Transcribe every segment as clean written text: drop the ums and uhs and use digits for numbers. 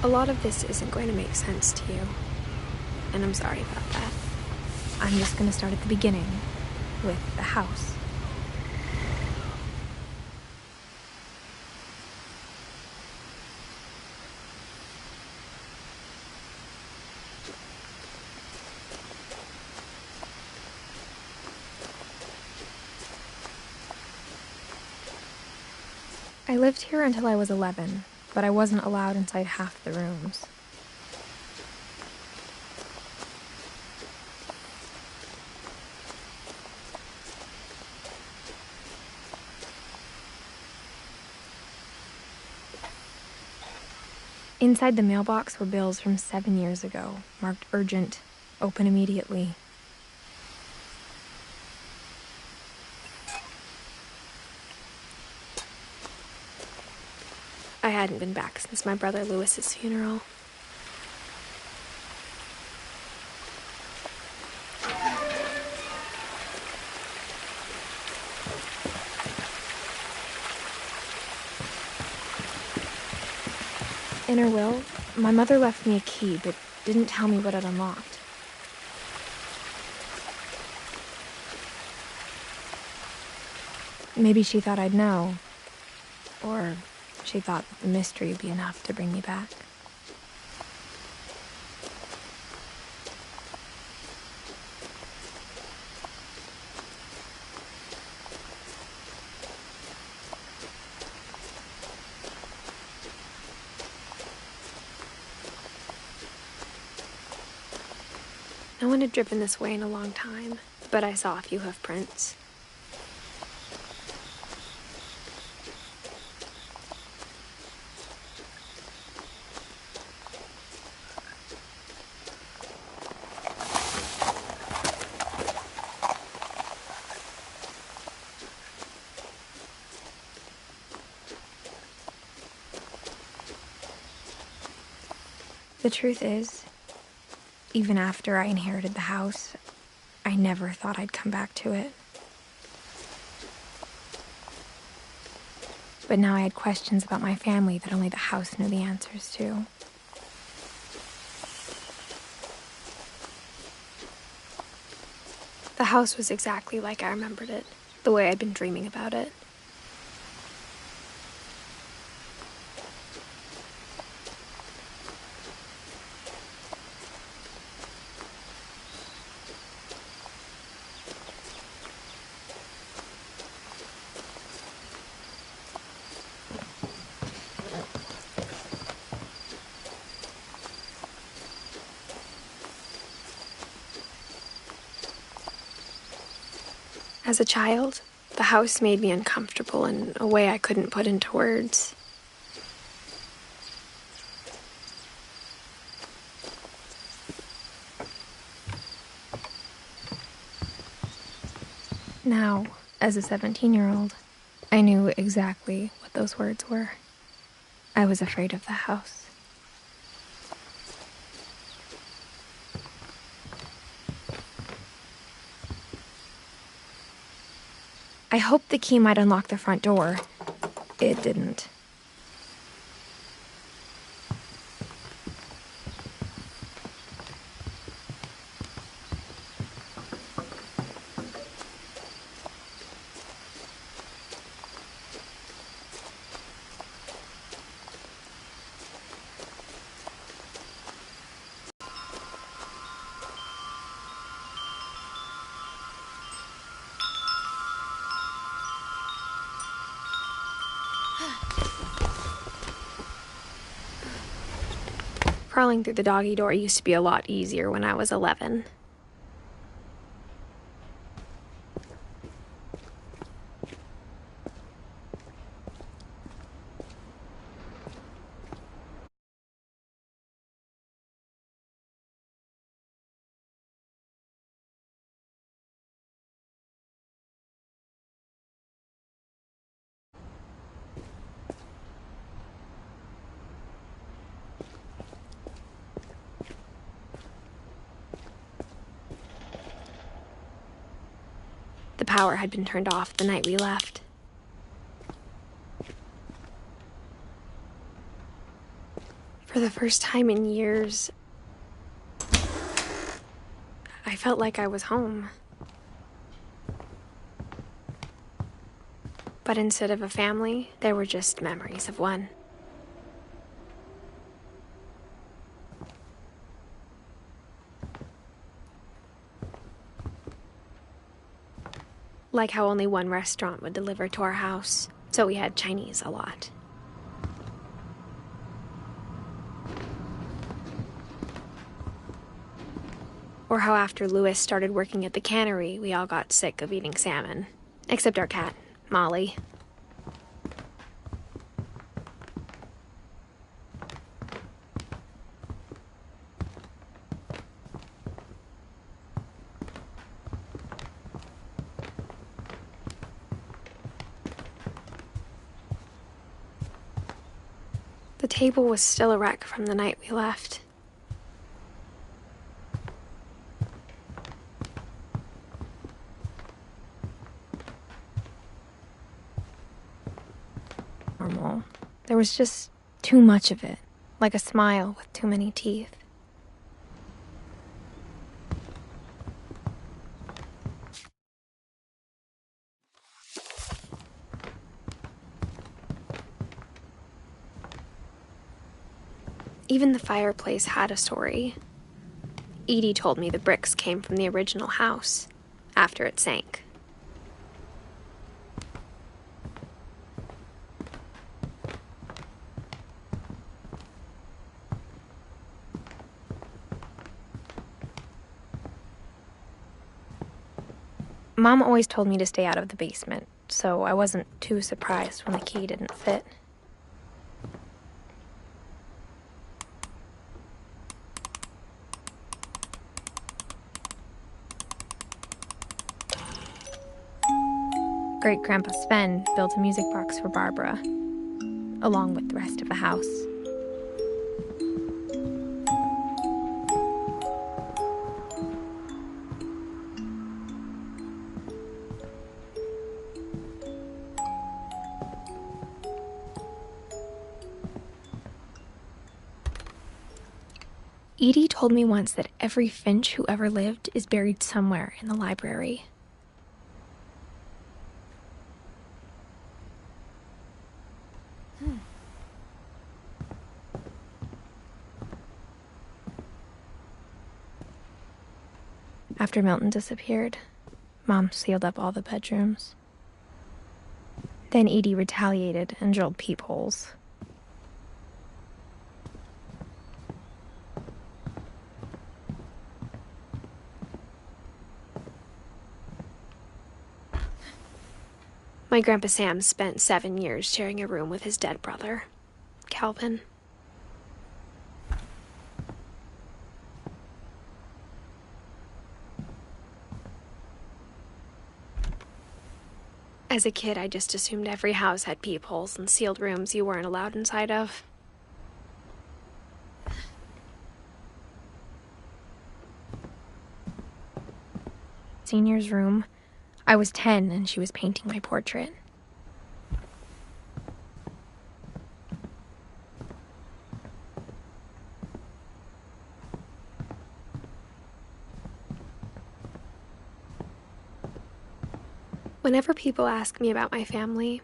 A lot of this isn't going to make sense to you, and I'm sorry about that. I'm just going to start at the beginning, with the house. I lived here until I was 11, but I wasn't allowed inside half the rooms. Inside the mailbox were bills from 7 years ago, marked urgent, open immediately. I hadn't been back since my brother Lewis's funeral. In her will, my mother left me a key, but didn't tell me what it unlocked. Maybe she thought I'd know. Or she thought that the mystery would be enough to bring me back. No one had driven this way in a long time, but I saw a few hoof prints. The truth is, even after I inherited the house, I never thought I'd come back to it. But now I had questions about my family that only the house knew the answers to. The house was exactly like I remembered it, the way I'd been dreaming about it. As a child, the house made me uncomfortable in a way I couldn't put into words. Now, as a 17-year-old, I knew exactly what those words were. I was afraid of the house. I hoped the key might unlock the front door. It didn't. Crawling through the doggy door used to be a lot easier when I was 11. The power had been turned off the night we left. For the the first time in years, I felt like I was home. But instead of a family, there were just memories of one. Like how only one restaurant would deliver to our house, so we had Chinese a lot. Or how after Louis started working at the cannery, we all got sick of eating salmon. Except our cat, Molly. The table was still a wreck from the night we left. Normal. There was just too much of it, like a smile with too many teeth. Even the fireplace had a story. Edie told me the bricks came from the original house, after it sank. Mom always told me to stay out of the basement, so I wasn't too surprised when the key didn't fit. Great-Grandpa Sven built a music box for Barbara, along with the rest of the house. Edie told me once that every Finch who ever lived is buried somewhere in the library. After Milton disappeared, Mom sealed up all the bedrooms. Then Edie retaliated and drilled peepholes. My Grandpa Sam spent 7 years sharing a room with his dead brother, Calvin. As a kid, I just assumed every house had peepholes and sealed rooms you weren't allowed inside of. Senior's room. I was 10 and she was painting my portrait. Whenever people ask me about my family,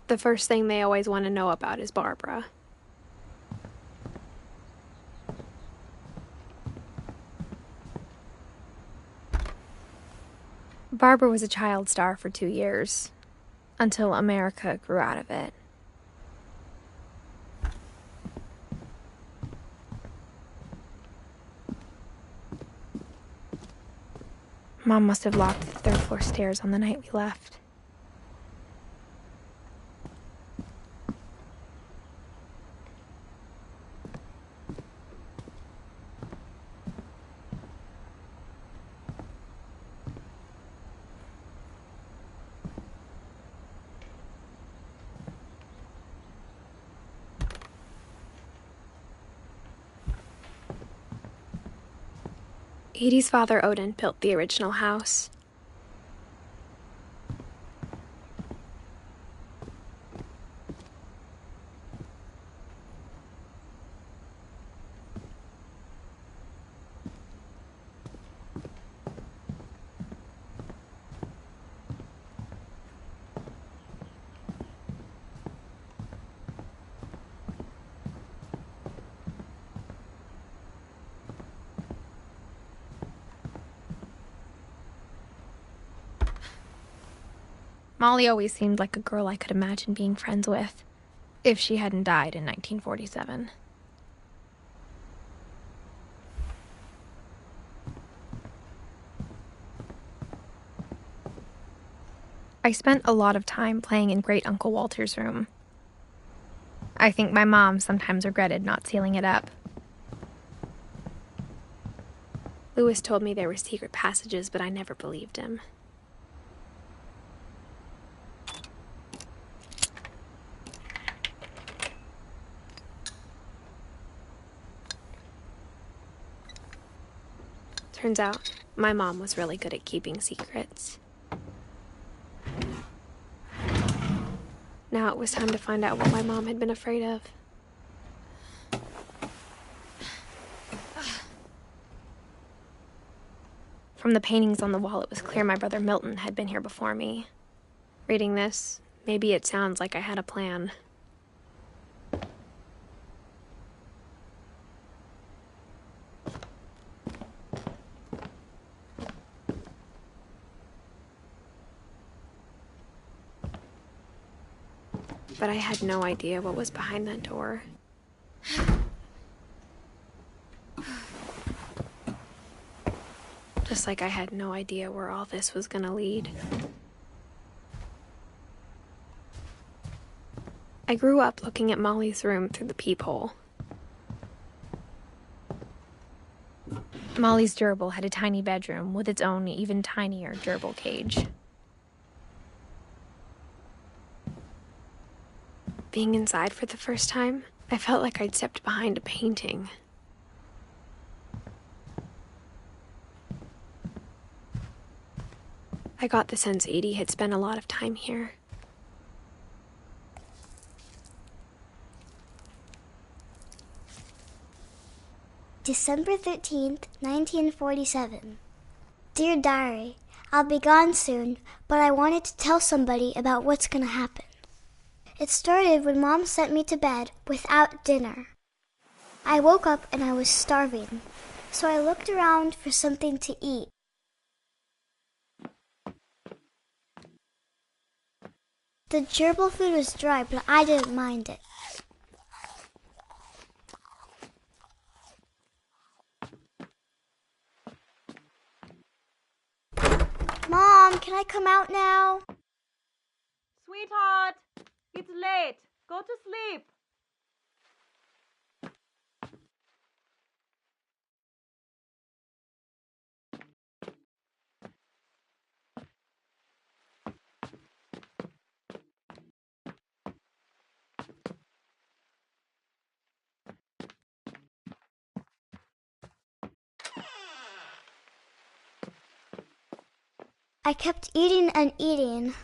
the first thing they always want to know about is Barbara. Barbara was a child star for 2 years, until America grew out of it. Mom must have locked the third-floor stairs on the night we left. Edie's father, Odin, built the original house. Molly always seemed like a girl I could imagine being friends with, if she hadn't died in 1947. I spent a lot of time playing in Great Uncle Walter's room. I think my mom sometimes regretted not sealing it up. Lewis told me there were secret passages, but I never believed him. Turns out, my mom was really good at keeping secrets. Now it was time to find out what my mom had been afraid of. From the paintings on the wall, it was clear my brother Milton had been here before me. Reading this, maybe it sounds like I had a plan. But I had no idea what was behind that door. Just like I had no idea where all this was gonna lead. I grew up looking at Molly's room through the peephole. Molly's gerbil had a tiny bedroom with its own even tinier gerbil cage. Being inside for the first time, I felt like I'd stepped behind a painting. I got the sense Edie had spent a lot of time here. December 13th, 1947. Dear Diary, I'll be gone soon, but I wanted to tell somebody about what's gonna happen. It started when Mom sent me to bed without dinner. I woke up and I was starving, so I looked around for something to eat. The gerbil food was dry, but I didn't mind it. Mom, can I come out now? Sweetheart, it's late. Go to sleep. I kept eating and eating.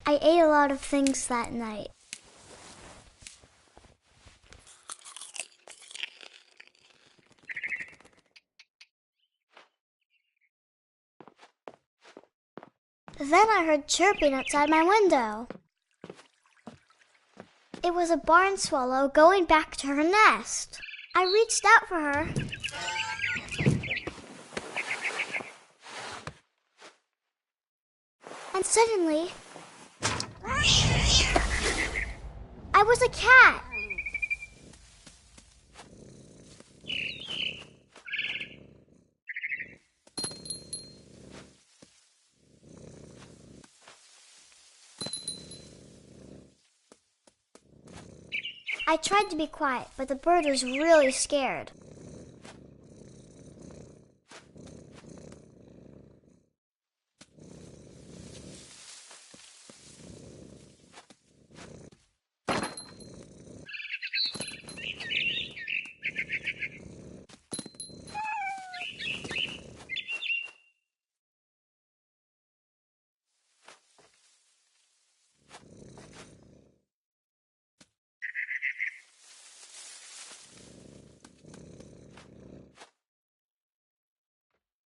I ate a lot of things that night. Then I heard chirping outside my window. It was a barn swallow going back to her nest. I reached out for her. And suddenly, I was a cat. I tried to be quiet, but the bird was really scared.